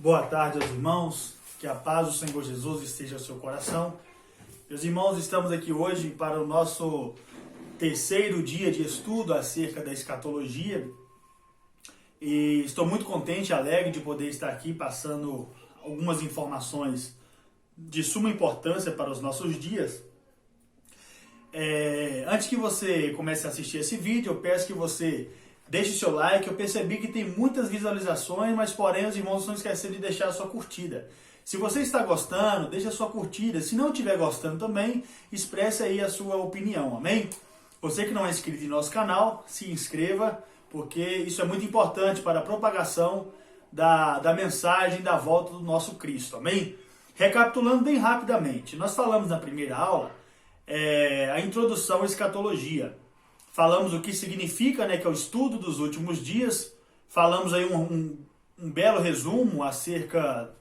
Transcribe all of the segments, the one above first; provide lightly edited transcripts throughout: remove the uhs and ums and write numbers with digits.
Boa tarde aos irmãos, que a paz do Senhor Jesus esteja ao seu coração. Meus irmãos, estamos aqui hoje para o nosso terceiro dia de estudo acerca da escatologia e estou muito contente e alegre de poder estar aqui passando algumas informações de suma importância para os nossos dias. Antes que você comece a assistir esse vídeo, eu peço que você deixe o seu like. Eu percebi que tem muitas visualizações, mas porém os irmãos não esqueceram de deixar a sua curtida. Se você está gostando, deixe a sua curtida. Se não estiver gostando também, expresse aí a sua opinião, amém? Você que não é inscrito em nosso canal, se inscreva, porque isso é muito importante para a propagação da mensagem da volta do nosso Cristo, amém? Recapitulando bem rapidamente, nós falamos na primeira aula a introdução à escatologia. Falamos o que significa, que é o estudo dos últimos dias. Falamos aí um belo resumo acerca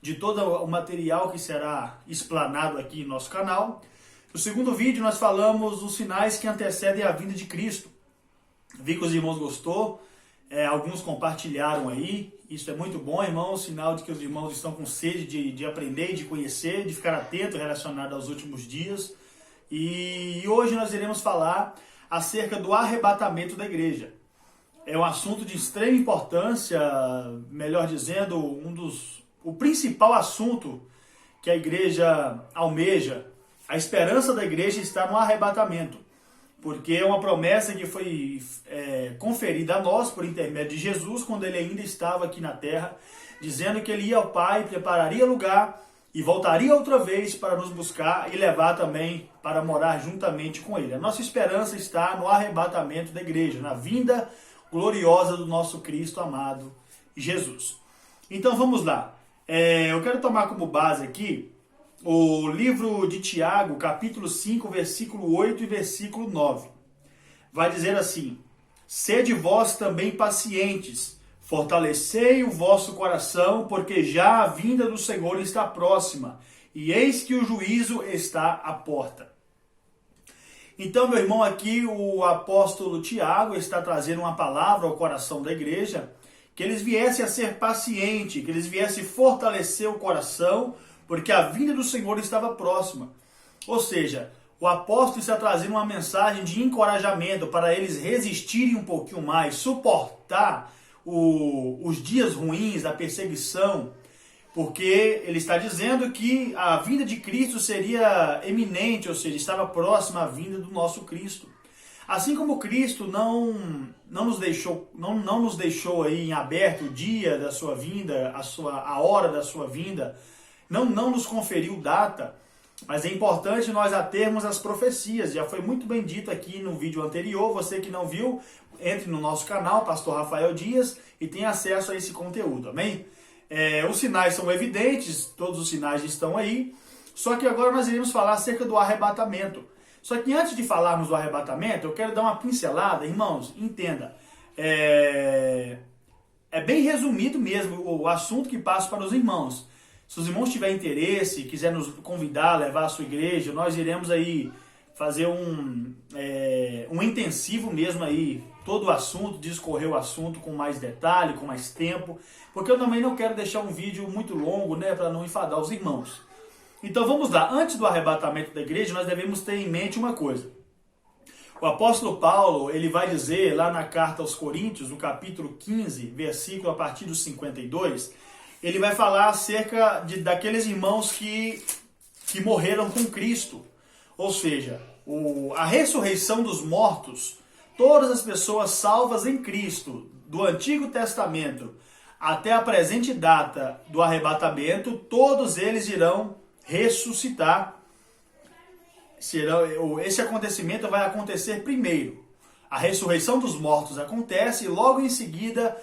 de todo o material que será explanado aqui em nosso canal. No segundo vídeo nós falamos os sinais que antecedem a vinda de Cristo. Vi que os irmãos gostou, alguns compartilharam aí. Isso é muito bom, irmão, sinal de que os irmãos estão com sede de aprender, de conhecer, de ficar atento relacionado aos últimos dias. E hoje nós iremos falar acerca do arrebatamento da igreja. É um assunto de extrema importância, melhor dizendo, o principal assunto que a igreja almeja. A esperança da igreja está no arrebatamento, porque é uma promessa que foi conferida a nós por intermédio de Jesus, quando ele ainda estava aqui na terra, dizendo que ele ia ao Pai, prepararia lugar e voltaria outra vez para nos buscar e levar também para morar juntamente com ele. A nossa esperança está no arrebatamento da igreja, na vinda gloriosa do nosso Cristo amado, Jesus. Então vamos lá. Eu quero tomar como base aqui o livro de Tiago, capítulo 5, versículo 8 e versículo 9. Vai dizer assim: sede vós também pacientes, fortalecei o vosso coração, porque já a vinda do Senhor está próxima, e eis que o juízo está à porta. Então, meu irmão, aqui o apóstolo Tiago está trazendo uma palavra ao coração da igreja, que eles viessem a ser pacientes, que eles viessem fortalecer o coração, porque a vinda do Senhor estava próxima. Ou seja, o apóstolo está trazendo uma mensagem de encorajamento para eles resistirem um pouquinho mais, suportar os dias ruins, a perseguição, porque ele está dizendo que a vinda de Cristo seria eminente, ou seja, estava próxima à vinda do nosso Cristo. Assim como Cristo não nos deixou aí em aberto o dia da sua vinda, a hora da sua vinda, não nos conferiu data, mas é importante nós atermos as profecias. Já foi muito bem dito aqui no vídeo anterior. Você que não viu, entre no nosso canal, Pastor Rafael Dias, e tenha acesso a esse conteúdo, amém? Os sinais são evidentes, todos os sinais estão aí, só que agora nós iremos falar acerca do arrebatamento. Só que antes de falarmos do arrebatamento, eu quero dar uma pincelada, irmãos, entenda. É bem resumido mesmo o assunto que passo para os irmãos. Se os irmãos tiverem interesse, quiser nos convidar, levar à sua igreja, nós iremos aí fazer um intensivo mesmo aí, todo o assunto, discorrer o assunto com mais detalhe, com mais tempo, porque eu também não quero deixar um vídeo muito longo, para não enfadar os irmãos. Então vamos lá, antes do arrebatamento da igreja, nós devemos ter em mente uma coisa. O apóstolo Paulo, ele vai dizer lá na carta aos Coríntios, no capítulo 15, versículo a partir do 52, ele vai falar acerca daqueles irmãos que morreram com Cristo. Ou seja, a ressurreição dos mortos, todas as pessoas salvas em Cristo, do Antigo Testamento até a presente data do arrebatamento, todos eles irão ressuscitar. Esse acontecimento vai acontecer primeiro. A ressurreição dos mortos acontece e logo em seguida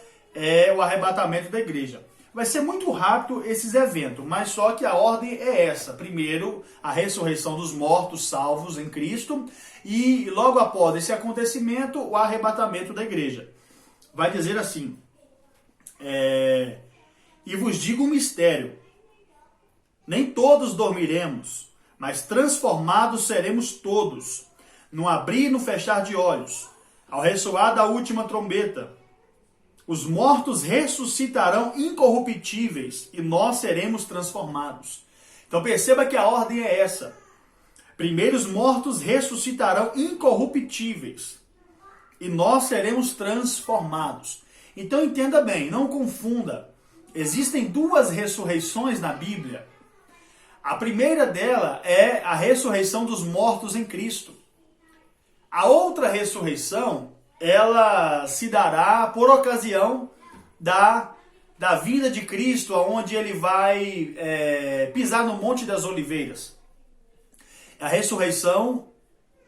o arrebatamento da igreja. Vai ser muito rápido esses eventos, mas só que a ordem é essa. Primeiro, a ressurreição dos mortos salvos em Cristo e logo após esse acontecimento, o arrebatamento da igreja. Vai dizer assim: e vos digo um mistério, nem todos dormiremos, mas transformados seremos todos, no abrir e no fechar de olhos, ao ressoar da última trombeta. Os mortos ressuscitarão incorruptíveis e nós seremos transformados. Então perceba que a ordem é essa. Primeiro os mortos ressuscitarão incorruptíveis e nós seremos transformados. Então entenda bem, não confunda. Existem duas ressurreições na Bíblia. A primeira dela é a ressurreição dos mortos em Cristo. A outra ressurreição, ela se dará por ocasião da vinda de Cristo, onde ele vai pisar no Monte das Oliveiras. A ressurreição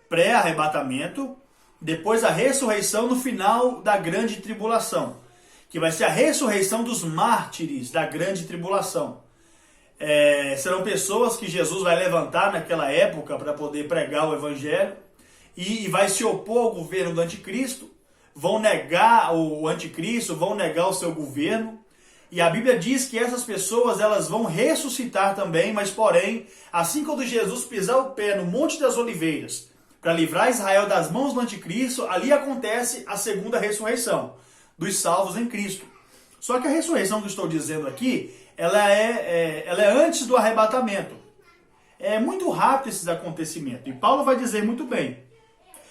pré-arrebatamento, depois a ressurreição no final da grande tribulação, que vai ser a ressurreição dos mártires da grande tribulação. Serão pessoas que Jesus vai levantar naquela época para poder pregar o evangelho e vai se opor ao governo do anticristo, vão negar o anticristo, vão negar o seu governo. E a Bíblia diz que essas pessoas elas vão ressuscitar também, mas porém, assim quando Jesus pisar o pé no Monte das Oliveiras para livrar Israel das mãos do anticristo, ali acontece a segunda ressurreição dos salvos em Cristo. Só que a ressurreição que eu estou dizendo aqui, ela é antes do arrebatamento. É muito rápido esses acontecimentos. E Paulo vai dizer muito bem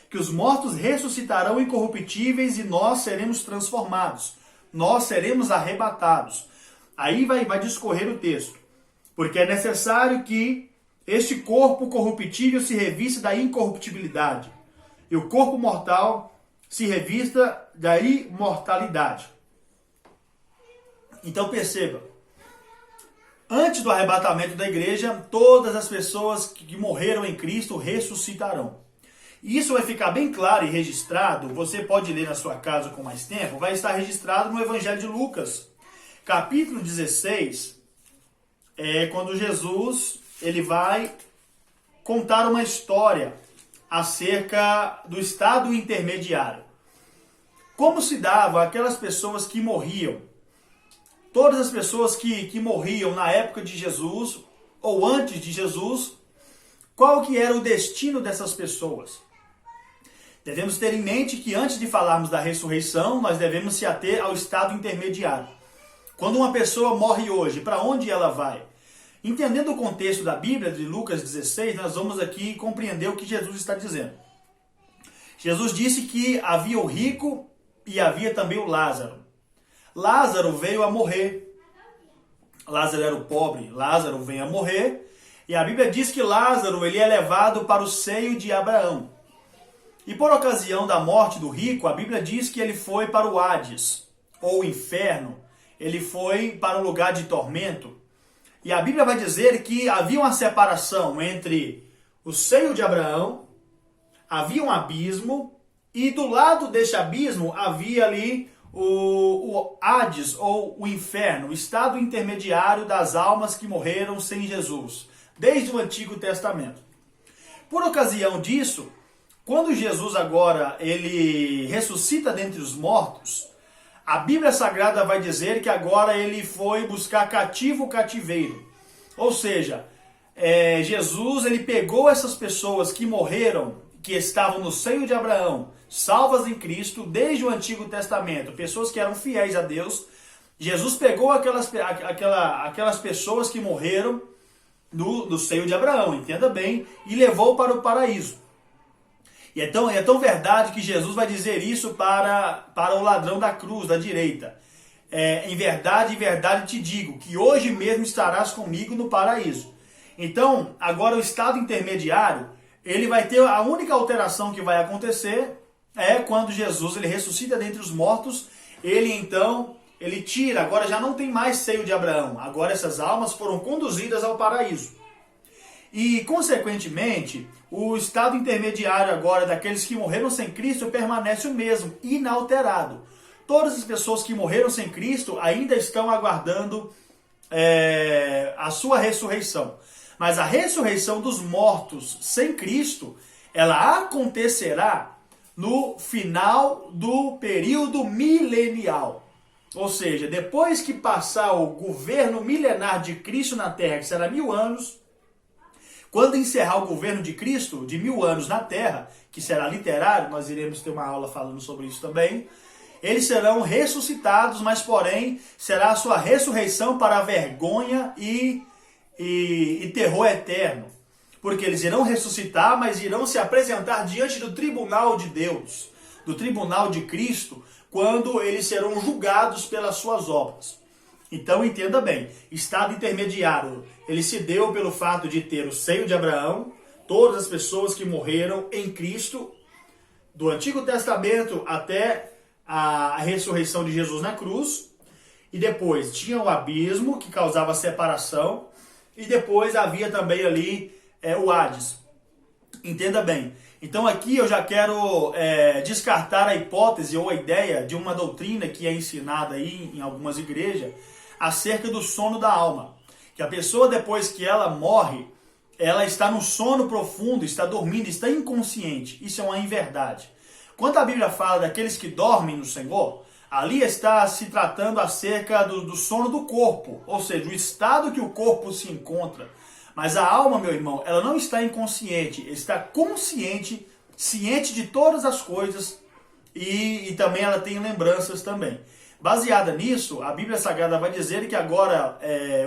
que os mortos ressuscitarão incorruptíveis e nós seremos transformados. Nós seremos arrebatados. Aí vai discorrer o texto. Porque é necessário que este corpo corruptível se revista da incorruptibilidade. E o corpo mortal se revista da imortalidade. Então perceba. Antes do arrebatamento da igreja, todas as pessoas que morreram em Cristo ressuscitarão. E isso vai ficar bem claro e registrado, você pode ler na sua casa com mais tempo, vai estar registrado no Evangelho de Lucas, capítulo 16, quando Jesus ele vai contar uma história acerca do estado intermediário. Como se dava aquelas pessoas que morriam, todas as pessoas que morriam na época de Jesus ou antes de Jesus, qual que era o destino dessas pessoas? Devemos ter em mente que antes de falarmos da ressurreição, nós devemos se ater ao estado intermediário. Quando uma pessoa morre hoje, para onde ela vai? Entendendo o contexto da Bíblia, de Lucas 16, nós vamos aqui compreender o que Jesus está dizendo. Jesus disse que havia o rico e havia também o Lázaro. Lázaro veio a morrer. Lázaro era o pobre, Lázaro veio a morrer. E a Bíblia diz que Lázaro ele é levado para o seio de Abraão. E por ocasião da morte do rico, a Bíblia diz que ele foi para o Hades, ou o inferno. Ele foi para um lugar de tormento. E a Bíblia vai dizer que havia uma separação entre o seio de Abraão, havia um abismo, e do lado deste abismo havia ali o Hades, ou o inferno, o estado intermediário das almas que morreram sem Jesus, desde o Antigo Testamento. Por ocasião disso, quando Jesus agora ele ressuscita dentre os mortos, a Bíblia Sagrada vai dizer que agora ele foi buscar cativo o cativeiro. Ou seja, Jesus ele pegou essas pessoas que morreram, que estavam no seio de Abraão, salvas em Cristo desde o Antigo Testamento, pessoas que eram fiéis a Deus. Jesus pegou aquelas pessoas que morreram do seio de Abraão, entenda bem, e levou para o paraíso. E é tão verdade que Jesus vai dizer isso para o ladrão da cruz, da direita. Em verdade te digo, que hoje mesmo estarás comigo no paraíso. Então, agora o estado intermediário, ele vai ter, a única alteração que vai acontecer é quando Jesus ele ressuscita dentre os mortos, ele tira, agora já não tem mais seio de Abraão, agora essas almas foram conduzidas ao paraíso. E, consequentemente, o estado intermediário agora daqueles que morreram sem Cristo permanece o mesmo, inalterado. Todas as pessoas que morreram sem Cristo ainda estão aguardando a sua ressurreição. Mas a ressurreição dos mortos sem Cristo, ela acontecerá no final do período milenial. Ou seja, depois que passar o governo milenar de Cristo na Terra, que será 1000 anos, quando encerrar o governo de Cristo, de 1000 anos na Terra, que será literário, nós iremos ter uma aula falando sobre isso também, eles serão ressuscitados, mas porém será a sua ressurreição para a vergonha e terror eterno. Porque eles irão ressuscitar, mas irão se apresentar diante do tribunal de Deus, do tribunal de Cristo, quando eles serão julgados pelas suas obras. Então entenda bem, estado intermediário, ele se deu pelo fato de ter o seio de Abraão, todas as pessoas que morreram em Cristo, do Antigo Testamento até a ressurreição de Jesus na cruz, e depois tinha o abismo que causava separação, e depois havia também ali o Hades. Entenda bem. Então aqui eu já quero descartar a hipótese ou a ideia de uma doutrina que é ensinada aí em algumas igrejas acerca do sono da alma. Que a pessoa depois que ela morre, ela está no sono profundo, está dormindo, está inconsciente. Isso é uma inverdade. Quando a Bíblia fala daqueles que dormem no Senhor, ali está se tratando acerca do sono do corpo, ou seja, o estado que o corpo se encontra. Mas a alma, meu irmão, ela não está inconsciente, está consciente, ciente de todas as coisas e também ela tem lembranças também. Baseada nisso, a Bíblia Sagrada vai dizer que agora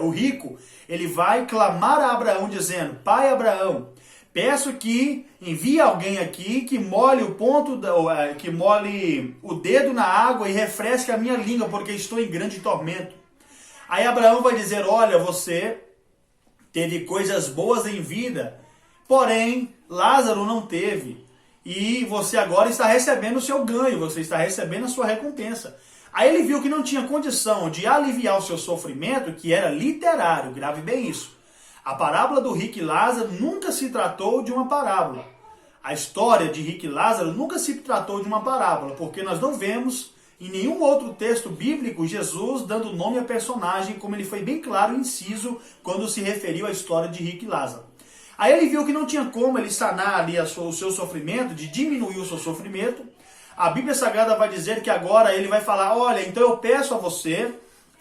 o rico, ele vai clamar a Abraão dizendo: Pai Abraão, peço que envie alguém aqui que molhe que molhe o dedo na água e refresque a minha língua, porque estou em grande tormento. Aí Abraão vai dizer: olha, você teve coisas boas em vida, porém Lázaro não teve. E você agora está recebendo o seu ganho, você está recebendo a sua recompensa. Aí ele viu que não tinha condição de aliviar o seu sofrimento, que era literário, grave bem isso. A parábola do rico e Lázaro nunca se tratou de uma parábola. A história de rico e Lázaro nunca se tratou de uma parábola, porque nós não vemos em nenhum outro texto bíblico Jesus dando nome a personagem, como ele foi bem claro e inciso quando se referiu à história de rico e Lázaro. Aí ele viu que não tinha como ele sanar ali o seu sofrimento, de diminuir o seu sofrimento. A Bíblia Sagrada vai dizer que agora ele vai falar: olha, então eu peço a você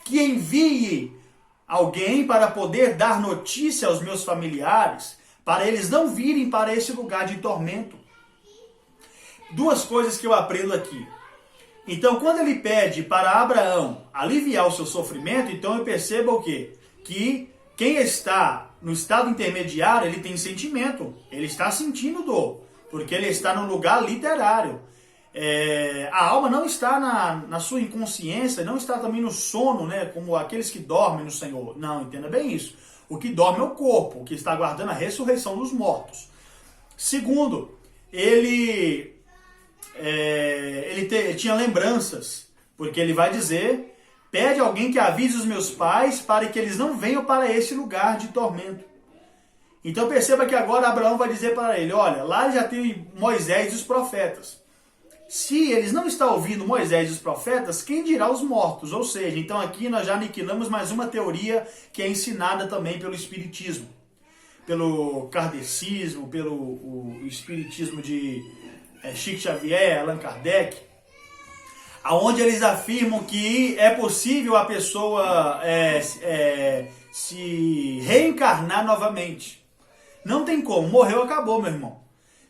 que envie alguém para poder dar notícia aos meus familiares, para eles não virem para esse lugar de tormento. Duas coisas que eu aprendo aqui. Então, quando ele pede para Abraão aliviar o seu sofrimento, então eu percebo o quê? Que quem está no estado intermediário, ele tem sentimento, ele está sentindo dor, porque ele está no lugar literário. A alma não está na sua inconsciência, não está também no sono, né, como aqueles que dormem no Senhor. Não, entenda bem isso. O que dorme é o corpo, o que está aguardando a ressurreição dos mortos. Segundo, ele tinha lembranças, porque ele vai dizer: pede alguém que avise os meus pais para que eles não venham para esse lugar de tormento. Então perceba que agora Abraão vai dizer para ele: olha, lá já tem Moisés e os profetas. Se eles não estão ouvindo Moisés e os profetas, quem dirá os mortos? Ou seja, então aqui nós já aniquilamos mais uma teoria que é ensinada também pelo Espiritismo, pelo Kardecismo, pelo o Espiritismo de Chico Xavier, Allan Kardec, aonde eles afirmam que é possível a pessoa se reencarnar novamente. Não tem como, morreu, acabou, meu irmão.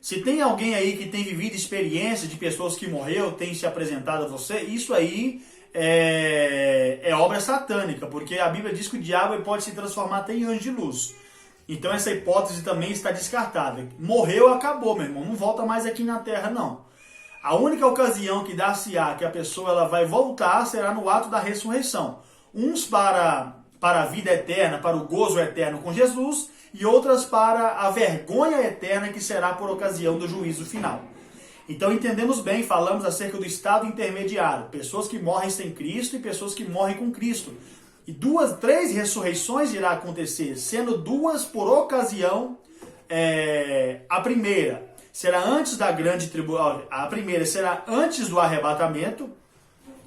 Se tem alguém aí que tem vivido experiência de pessoas que morreu, tem se apresentado a você, isso aí é obra satânica, porque a Bíblia diz que o diabo pode se transformar até em anjo de luz. Então essa hipótese também está descartada. Morreu, acabou, meu irmão, não volta mais aqui na terra, não. A única ocasião que dá-se-á que a pessoa ela vai voltar será no ato da ressurreição. Uns para a vida eterna, para o gozo eterno com Jesus, e outras para a vergonha eterna que será por ocasião do juízo final. Então entendemos bem, falamos acerca do estado intermediário, pessoas que morrem sem Cristo e pessoas que morrem com Cristo. E três ressurreições irá acontecer, sendo duas por ocasião. A primeira será antes da grande tribulação, a primeira será antes do arrebatamento.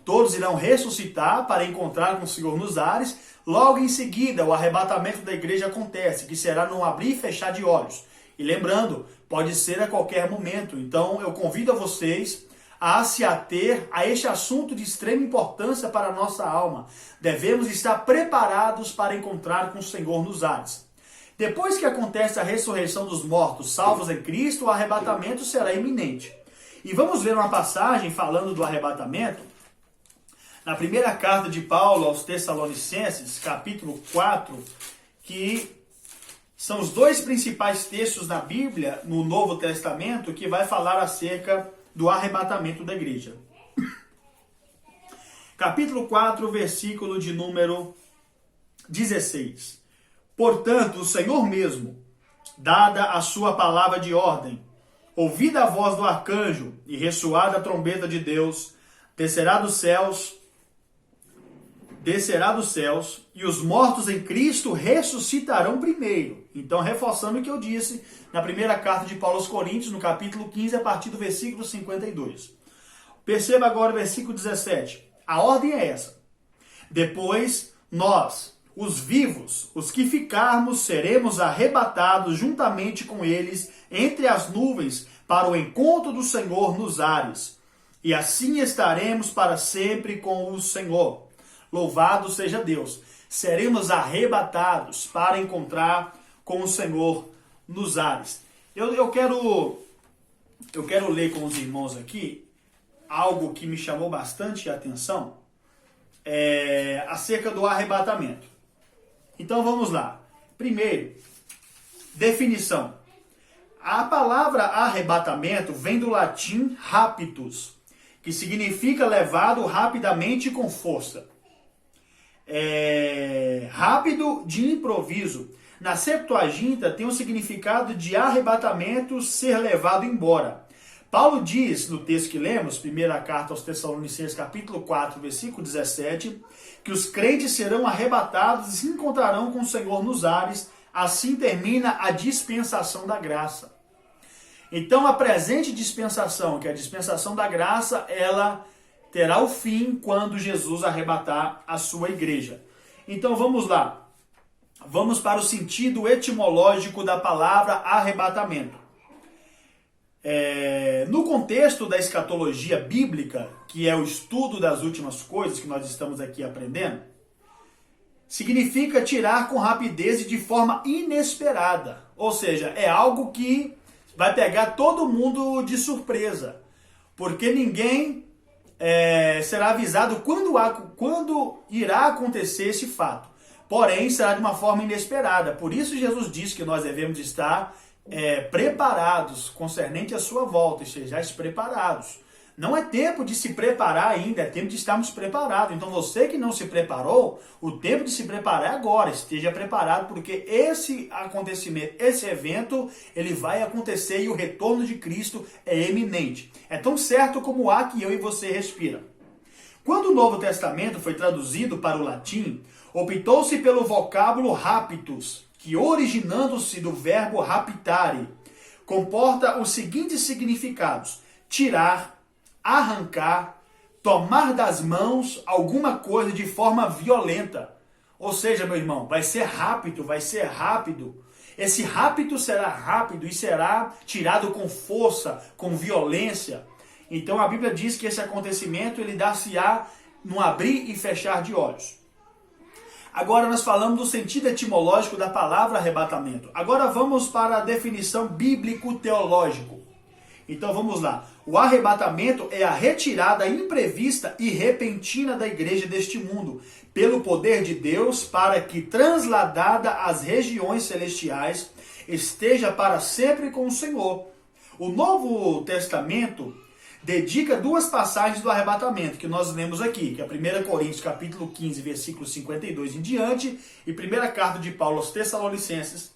Todos irão ressuscitar para encontrar com o Senhor nos ares. Logo em seguida, o arrebatamento da igreja acontece, que será num abrir e fechar de olhos. E lembrando, pode ser a qualquer momento. Então, eu convido a vocês a se ater a este assunto de extrema importância para a nossa alma. Devemos estar preparados para encontrar com o Senhor nos ares. Depois que acontece a ressurreição dos mortos, salvos em Cristo, o arrebatamento será iminente. E vamos ver uma passagem falando do arrebatamento, na primeira carta de Paulo aos Tessalonicenses, capítulo 4, que são os dois principais textos da Bíblia, no Novo Testamento, que vai falar acerca do arrebatamento da igreja. Capítulo 4, versículo de número 16. Portanto, o Senhor mesmo, dada a sua palavra de ordem, ouvida a voz do arcanjo e ressoada a trombeta de Deus, descerá dos céus, e os mortos em Cristo ressuscitarão primeiro. Então, reforçando o que eu disse na primeira carta de Paulo aos Coríntios, no capítulo 15, a partir do versículo 52. Perceba agora o versículo 17. A ordem é essa. Depois, nós, os vivos, os que ficarmos, seremos arrebatados juntamente com eles entre as nuvens para o encontro do Senhor nos ares. E assim estaremos para sempre com o Senhor. Louvado seja Deus. Seremos arrebatados para encontrar com o Senhor nos ares. Eu quero ler com os irmãos aqui algo que me chamou bastante a atenção acerca do arrebatamento. Então vamos lá. Primeiro, definição. A palavra arrebatamento vem do latim rapitus, que significa levado rapidamente e com força. Rápido de improviso. Na Septuaginta tem o significado de arrebatamento, ser levado embora. Paulo diz no texto que lemos, primeira carta aos Tessalonicenses, capítulo 4, versículo 17, que os crentes serão arrebatados e se encontrarão com o Senhor nos ares. Assim termina a dispensação da graça. Então a presente dispensação, que é a dispensação da graça, ela terá o fim quando Jesus arrebatar a sua igreja. Então vamos lá. Vamos para o sentido etimológico da palavra arrebatamento. No contexto da escatologia bíblica, que é o estudo das últimas coisas que nós estamos aqui aprendendo, significa tirar com rapidez e de forma inesperada. Ou seja, é algo que vai pegar todo mundo de surpresa, porque ninguém será avisado quando irá acontecer esse fato. Porém, será de uma forma inesperada. Por isso Jesus disse que nós devemos estar preparados concernente à sua volta, estejais preparados. Não é tempo de se preparar ainda, é tempo de estarmos preparados. Então você que não se preparou, o tempo de se preparar é agora. Esteja preparado, porque esse acontecimento, esse evento, ele vai acontecer e o retorno de Cristo é eminente. É tão certo como o ar que eu e você respira. Quando o Novo Testamento foi traduzido para o latim, optou-se pelo vocábulo rapitus, que originando-se do verbo raptare, comporta os seguintes significados: tirar, arrancar, tomar das mãos alguma coisa de forma violenta. Ou seja, meu irmão, vai ser rápido, vai ser rápido. Esse rápido será rápido e será tirado com força, com violência. Então a Bíblia diz que esse acontecimento ele dá-se-á num abrir e fechar de olhos. Agora nós falamos do sentido etimológico da palavra arrebatamento. Agora vamos para a definição bíblico-teológico. Então vamos lá. O arrebatamento é a retirada imprevista e repentina da igreja deste mundo, pelo poder de Deus, para que, transladada às regiões celestiais, esteja para sempre com o Senhor. O Novo Testamento dedica duas passagens do arrebatamento, que nós lemos aqui, que é 1 Coríntios capítulo 15, versículo 52 em diante, e 1 carta de Paulo aos Tessalonicenses,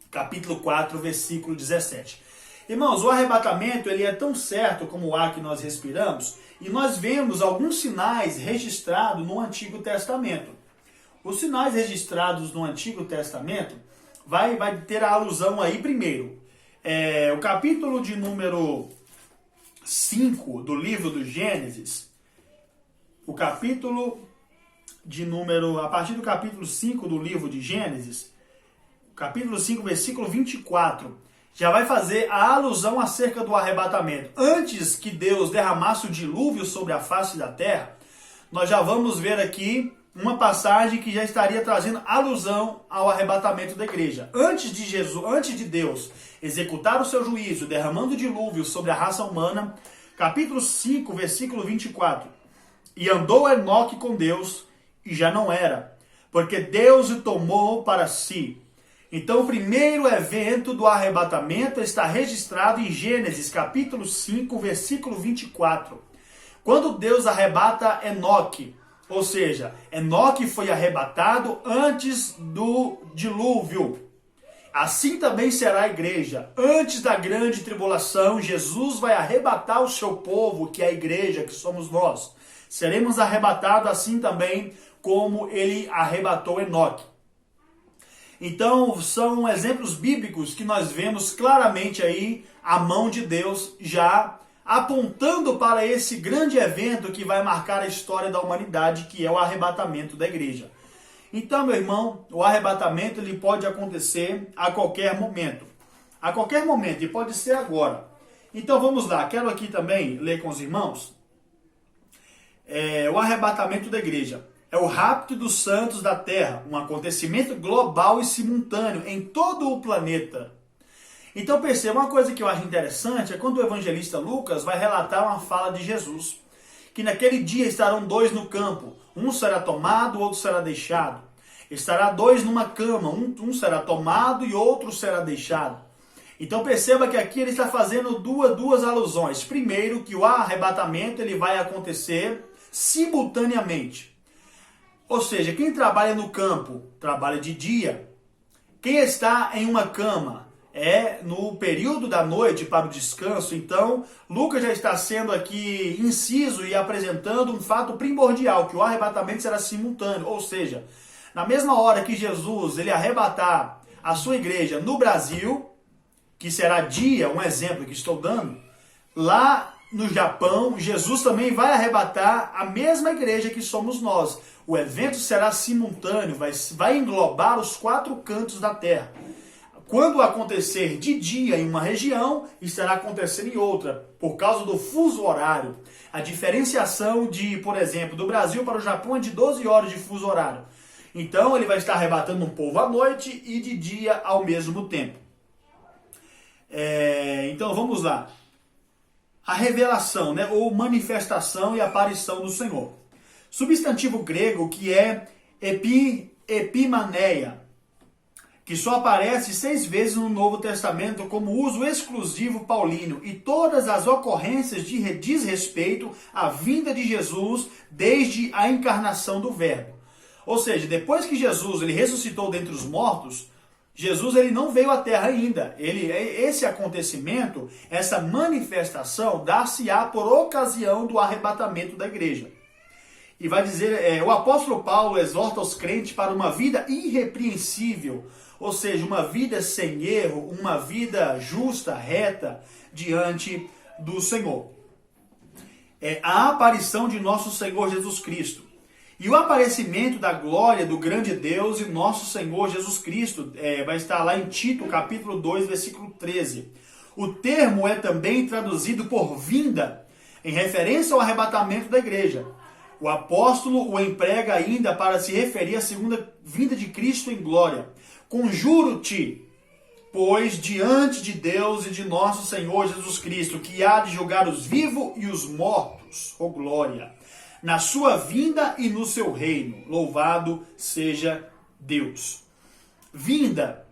capítulo 4, versículo 17. Irmãos, o arrebatamento ele é tão certo como o ar que nós respiramos, e nós vemos alguns sinais registrados no Antigo Testamento. Os sinais registrados no Antigo Testamento vai ter a alusão aí primeiro. O capítulo de número 5 do livro do Gênesis, a partir do capítulo 5 do livro de Gênesis, capítulo 5, versículo 24, já vai fazer a alusão acerca do arrebatamento. Antes que Deus derramasse o dilúvio sobre a face da terra, nós já vamos ver aqui uma passagem que já estaria trazendo alusão ao arrebatamento da igreja. Antes de Deus executar o seu juízo, derramando o dilúvio sobre a raça humana, capítulo 5, versículo 24, E andou Enoque com Deus, e já não era, porque Deus o tomou para si. Então o primeiro evento do arrebatamento está registrado em Gênesis capítulo 5, versículo 24. Quando Deus arrebata Enoque, ou seja, Enoque foi arrebatado antes do dilúvio. Assim também será a igreja. Antes da grande tribulação, Jesus vai arrebatar o seu povo, que é a igreja, que somos nós. Seremos arrebatados assim também como ele arrebatou Enoque. Então, são exemplos bíblicos que nós vemos claramente aí a mão de Deus já apontando para esse grande evento que vai marcar a história da humanidade, que é o arrebatamento da igreja. Então, meu irmão, o arrebatamento ele pode acontecer a qualquer momento. A qualquer momento, e pode ser agora. Então, vamos lá. Quero aqui também ler com os irmãos o arrebatamento da igreja. É o rapto dos santos da terra, um acontecimento global e simultâneo em todo o planeta. Então perceba, uma coisa que eu acho interessante é quando o evangelista Lucas vai relatar uma fala de Jesus, que naquele dia estarão dois no campo, um será tomado, o outro será deixado. Estará dois numa cama, um será tomado e outro será deixado. Então perceba que aqui ele está fazendo duas alusões. Primeiro, que o arrebatamento ele vai acontecer simultaneamente. Ou seja, quem trabalha no campo, trabalha de dia. Quem está em uma cama é no período da noite para o descanso. Então, Lucas já está sendo aqui inciso e apresentando um fato primordial, que o arrebatamento será simultâneo. Ou seja, na mesma hora que Jesus ele arrebatar a sua igreja no Brasil, que será dia, um exemplo que estou dando, lá no Japão, Jesus também vai arrebatar a mesma igreja que somos nós. O evento será simultâneo, vai englobar os 4 cantos da terra. Quando acontecer de dia em uma região, estará acontecendo em outra, por causa do fuso horário. A diferenciação de, por exemplo, do Brasil para o Japão é de 12 horas de fuso horário. Então ele vai estar arrebatando um povo à noite e de dia ao mesmo tempo. Então vamos lá. A revelação, ou manifestação e aparição do Senhor. Substantivo grego que é epimaneia, que só aparece 6 vezes no Novo Testamento como uso exclusivo paulino, e todas as ocorrências diz respeito à vinda de Jesus desde a encarnação do Verbo. Ou seja, depois que Jesus ele ressuscitou dentre os mortos, Jesus ele não veio à Terra ainda. Esse acontecimento, essa manifestação, dar-se-á por ocasião do arrebatamento da igreja. E vai dizer, o apóstolo Paulo exorta os crentes para uma vida irrepreensível, ou seja, uma vida sem erro, uma vida justa, reta, diante do Senhor. A aparição de nosso Senhor Jesus Cristo. E o aparecimento da glória do grande Deus e nosso Senhor Jesus Cristo, vai estar lá em Tito, capítulo 2, versículo 13. O termo é também traduzido por vinda, em referência ao arrebatamento da igreja. O apóstolo o emprega ainda para se referir à segunda vinda de Cristo em glória. Conjuro-te, pois, diante de Deus e de nosso Senhor Jesus Cristo, que há de julgar os vivos e os mortos, ó glória, na sua vinda e no seu reino. Louvado seja Deus. Vinda.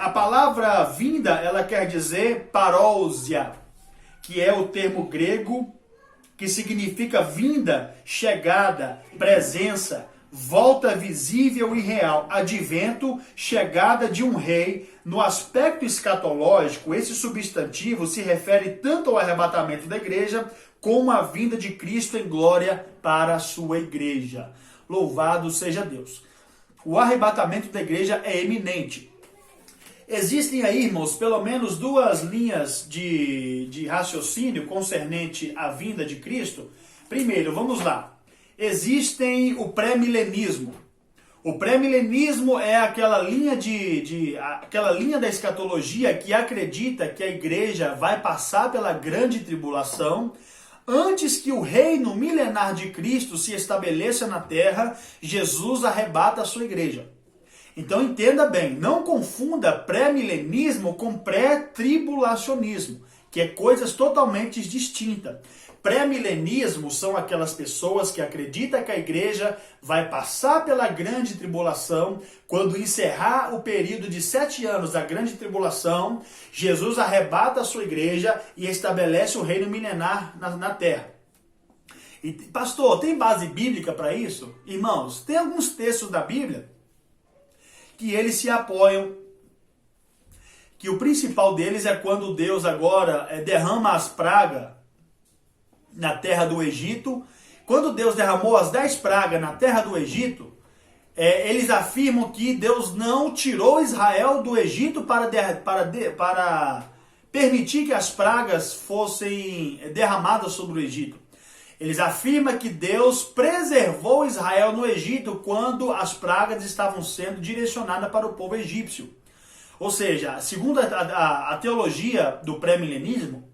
A palavra vinda, ela quer dizer parousia, que é o termo grego que significa vinda, chegada, presença, volta visível e real, advento, chegada de um rei. No aspecto escatológico, esse substantivo se refere tanto ao arrebatamento da igreja, como a vinda de Cristo em glória para a sua igreja. Louvado seja Deus. O arrebatamento da igreja é iminente. Existem aí, irmãos, pelo menos 2 linhas de raciocínio concernente à vinda de Cristo. Primeiro, vamos lá. Existem o pré-milenismo. O pré-milenismo é aquela linha aquela linha da escatologia que acredita que a igreja vai passar pela grande tribulação. Antes que o reino milenar de Cristo se estabeleça na terra, Jesus arrebata a sua igreja. Então entenda bem, não confunda pré-milenismo com pré-tribulacionismo, que é coisas totalmente distintas. Pré-milenismo são aquelas pessoas que acreditam que a igreja vai passar pela grande tribulação. Quando encerrar o período de 7 anos da grande tribulação, Jesus arrebata a sua igreja e estabelece o reino milenar na terra. E, pastor, tem base bíblica para isso? Irmãos, tem alguns textos da Bíblia que eles se apoiam, que o principal deles é quando Deus agora derrama as pragas na terra do Egito. Quando Deus derramou as 10 pragas na terra do Egito, eles afirmam que Deus não tirou Israel do Egito para permitir que as pragas fossem derramadas sobre o Egito. Eles afirmam que Deus preservou Israel no Egito quando as pragas estavam sendo direcionadas para o povo egípcio. Ou seja, segundo a teologia do pré-milenismo,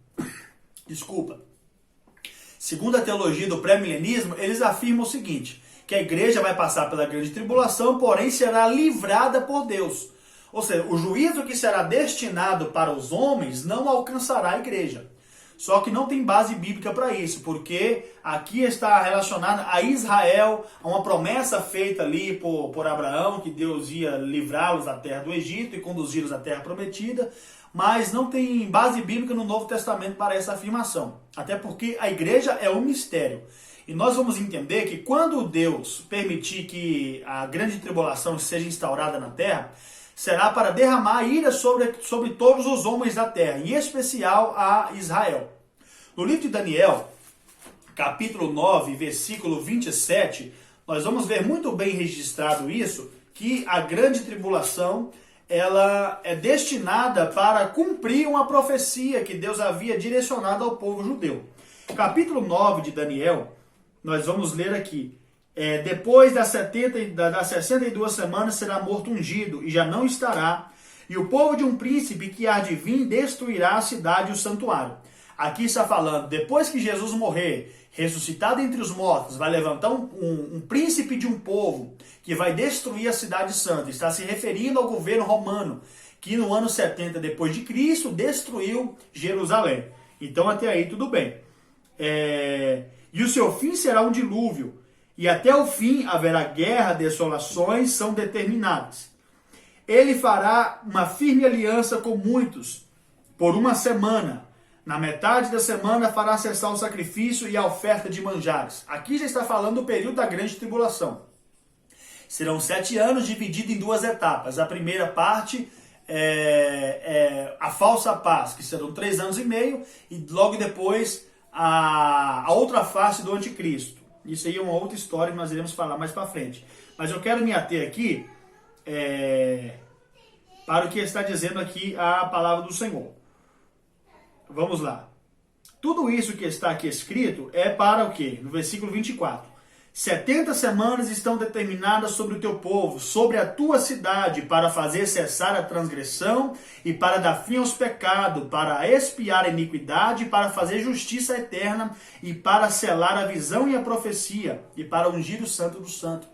segundo a teologia do pré-milenismo, eles afirmam o seguinte, que a igreja vai passar pela grande tribulação, porém será livrada por Deus. Ou seja, o juízo que será destinado para os homens não alcançará a igreja. Só que não tem base bíblica para isso, porque aqui está relacionado a Israel, a uma promessa feita ali por Abraão, que Deus ia livrá-los da terra do Egito e conduzi-los à terra prometida, mas não tem base bíblica no Novo Testamento para essa afirmação. Até porque a igreja é um mistério. E nós vamos entender que quando Deus permitir que a grande tribulação seja instaurada na terra, será para derramar ira sobre todos os homens da terra, em especial a Israel. No livro de Daniel, capítulo 9, versículo 27, nós vamos ver muito bem registrado isso, que a grande tribulação ela é destinada para cumprir uma profecia que Deus havia direcionado ao povo judeu. Capítulo 9 de Daniel, nós vamos ler aqui. Depois das 62 semanas será morto ungido, e já não estará, e o povo de um príncipe que há de vir destruirá a cidade e o santuário. Aqui está falando, depois que Jesus morrer, ressuscitado entre os mortos, vai levantar um príncipe de um povo que vai destruir a cidade santa. Está se referindo ao governo romano, que no ano 70 depois de Cristo destruiu Jerusalém. Então até aí tudo bem. E o seu fim será um dilúvio. E até o fim haverá guerra, desolações são determinadas. Ele fará uma firme aliança com muitos por uma semana. Na metade da semana fará cessar o sacrifício e a oferta de manjares. Aqui já está falando do período da grande tribulação. Serão 7 anos divididos em 2 etapas. A primeira parte é a falsa paz, que serão 3 anos e meio, e logo depois a outra face do anticristo. Isso aí é uma outra história que nós iremos falar mais para frente. Mas eu quero me ater aqui para o que está dizendo aqui a palavra do Senhor. Vamos lá. Tudo isso que está aqui escrito é para o quê? No versículo 24. 70 semanas estão determinadas sobre o teu povo, sobre a tua cidade, para fazer cessar a transgressão e para dar fim aos pecados, para expiar a iniquidade, para fazer justiça eterna e para selar a visão e a profecia e para ungir o santo do santo.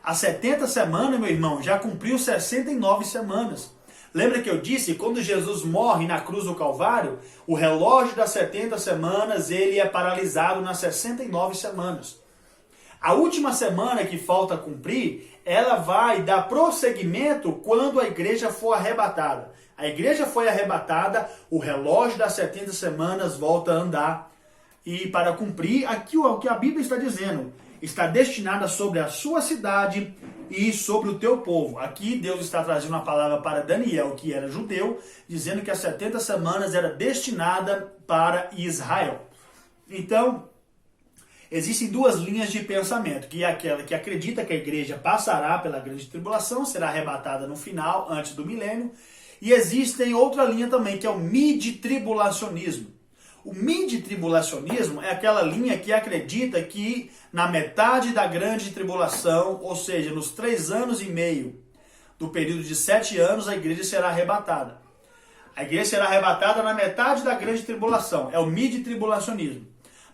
As 70 semanas, meu irmão, já cumpriu 69 semanas. Lembra que eu disse, quando Jesus morre na cruz do Calvário, o relógio das 70 semanas, ele é paralisado nas 69 semanas. A última semana que falta cumprir, ela vai dar prosseguimento quando a igreja for arrebatada. A igreja foi arrebatada, o relógio das 70 semanas volta a andar. E para cumprir aqui o que a Bíblia está dizendo, está destinada sobre a sua cidade e sobre o teu povo. Aqui Deus está trazendo uma palavra para Daniel, que era judeu, dizendo que as 70 semanas era destinada para Israel. Então, existem 2 linhas de pensamento, que é aquela que acredita que a igreja passará pela grande tribulação, será arrebatada no final, antes do milênio, e existe outra linha também, que é o mid-tribulacionismo. O mid-tribulacionismo é aquela linha que acredita que na metade da grande tribulação, ou seja, nos 3 anos e meio do período de 7 anos, a igreja será arrebatada. A igreja será arrebatada na metade da grande tribulação, é o mid-tribulacionismo.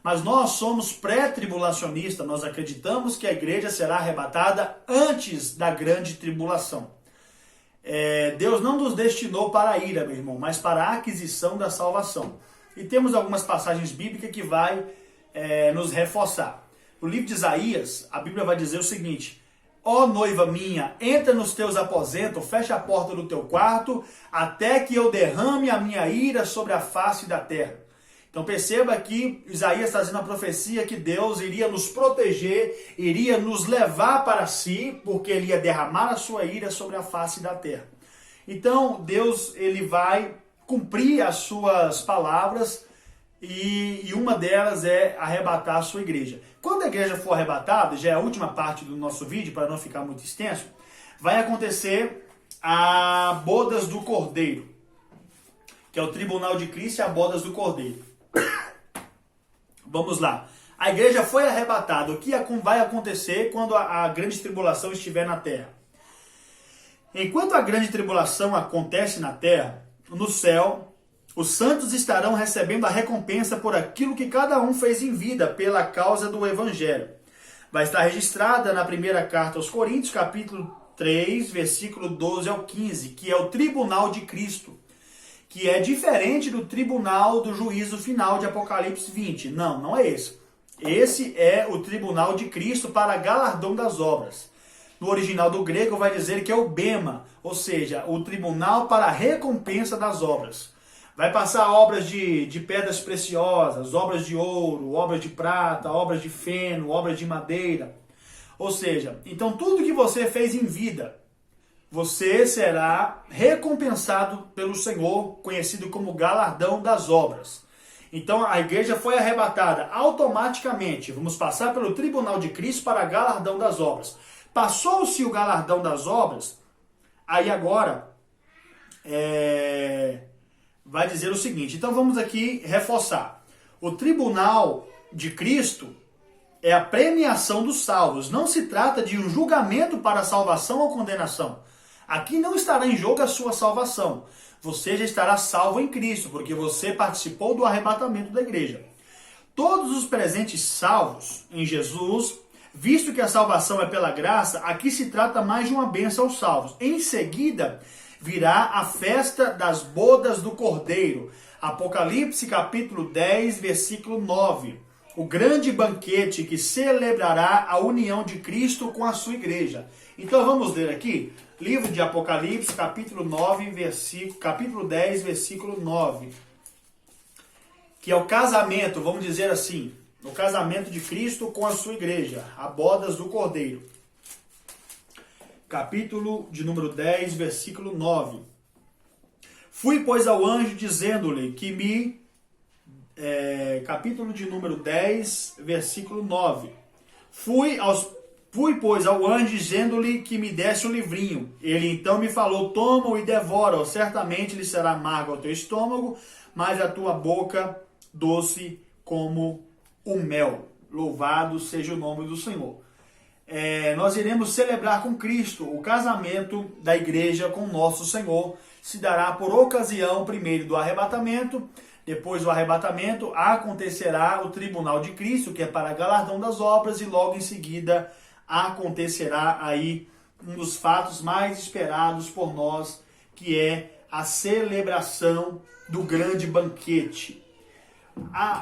Mas nós somos pré-tribulacionistas, nós acreditamos que a igreja será arrebatada antes da grande tribulação. Deus não nos destinou para a ira, meu irmão, mas para a aquisição da salvação. E temos algumas passagens bíblicas que vai nos reforçar. No livro de Isaías, a Bíblia vai dizer o seguinte: ó noiva minha, entra nos teus aposentos, fecha a porta do teu quarto, até que eu derrame a minha ira sobre a face da terra. Então perceba que Isaías está dizendo a profecia que Deus iria nos proteger, iria nos levar para si, porque ele ia derramar a sua ira sobre a face da terra. Então Deus ele vai cumprir as suas palavras e uma delas é arrebatar a sua igreja. Quando a igreja for arrebatada, já é a última parte do nosso vídeo, para não ficar muito extenso, vai acontecer a bodas do Cordeiro, que é o tribunal de Cristo e a bodas do Cordeiro. Vamos lá. A igreja foi arrebatada. O que vai acontecer quando a grande tribulação estiver na terra? Enquanto a grande tribulação acontece na terra, no céu, os santos estarão recebendo a recompensa por aquilo que cada um fez em vida pela causa do Evangelho. Vai estar registrada na primeira carta aos Coríntios, capítulo 3, versículo 12 ao 15, que é o tribunal de Cristo, que é diferente do tribunal do juízo final de Apocalipse 20. Não é esse. Esse é o tribunal de Cristo para galardão das obras. No original do grego vai dizer que é o bema, ou seja, o tribunal para a recompensa das obras. Vai passar obras de pedras preciosas, obras de ouro, obras de prata, obras de feno, obras de madeira. Ou seja, então tudo que você fez em vida, você será recompensado pelo Senhor, conhecido como galardão das obras. Então a igreja foi arrebatada automaticamente. Vamos passar pelo tribunal de Cristo para galardão das obras. Passou-se o galardão das obras, aí agora vai dizer o seguinte. Então vamos aqui reforçar. O tribunal de Cristo é a premiação dos salvos. Não se trata de um julgamento para salvação ou condenação. Aqui não estará em jogo a sua salvação. Você já estará salvo em Cristo, porque você participou do arrebatamento da igreja. Todos os presentes salvos em Jesus, visto que a salvação é pela graça, aqui se trata mais de uma bênção aos salvos. Em seguida, virá a festa das bodas do Cordeiro. Apocalipse capítulo 10, versículo 9. O grande banquete que celebrará a união de Cristo com a sua igreja. Então vamos ler aqui, livro de Apocalipse, capítulo 10, versículo 9. Que é o casamento, vamos dizer assim, o casamento de Cristo com a sua igreja, a bodas do Cordeiro. Capítulo de número 10, versículo 9. Fui, pois, ao anjo, dizendo-lhe que capítulo de número 10, versículo 9. Fui, pois, ao anjo, dizendo-lhe que me desse o livrinho. Ele então me falou, toma-o e devora-o. Certamente lhe será amargo ao teu estômago, mas a tua boca doce como o mel. Louvado seja o nome do Senhor. Nós iremos celebrar com Cristo o casamento da igreja com nosso Senhor. Se dará por ocasião, primeiro, do arrebatamento. Depois do arrebatamento, acontecerá o tribunal de Cristo, que é para galardão das obras, e logo em seguida acontecerá aí um dos fatos mais esperados por nós, que é a celebração do grande banquete.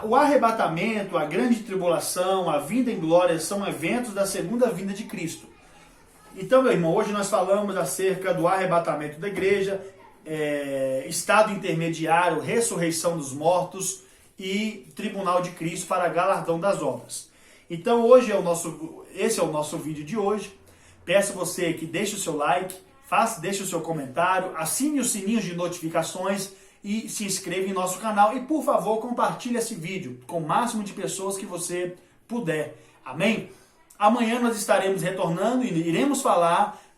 O arrebatamento, a grande tribulação, a vinda em glória são eventos da segunda vinda de Cristo. Então, meu irmão, hoje nós falamos acerca do arrebatamento da igreja, estado intermediário, ressurreição dos mortos e tribunal de Cristo para galardão das obras. Então hoje esse é o nosso vídeo de hoje. Peço você que deixe o seu like, deixe o seu comentário, assine os sininhos de notificações e se inscreva em nosso canal. E por favor, compartilhe esse vídeo com o máximo de pessoas que você puder. Amém? Amanhã nós estaremos retornando e iremos falar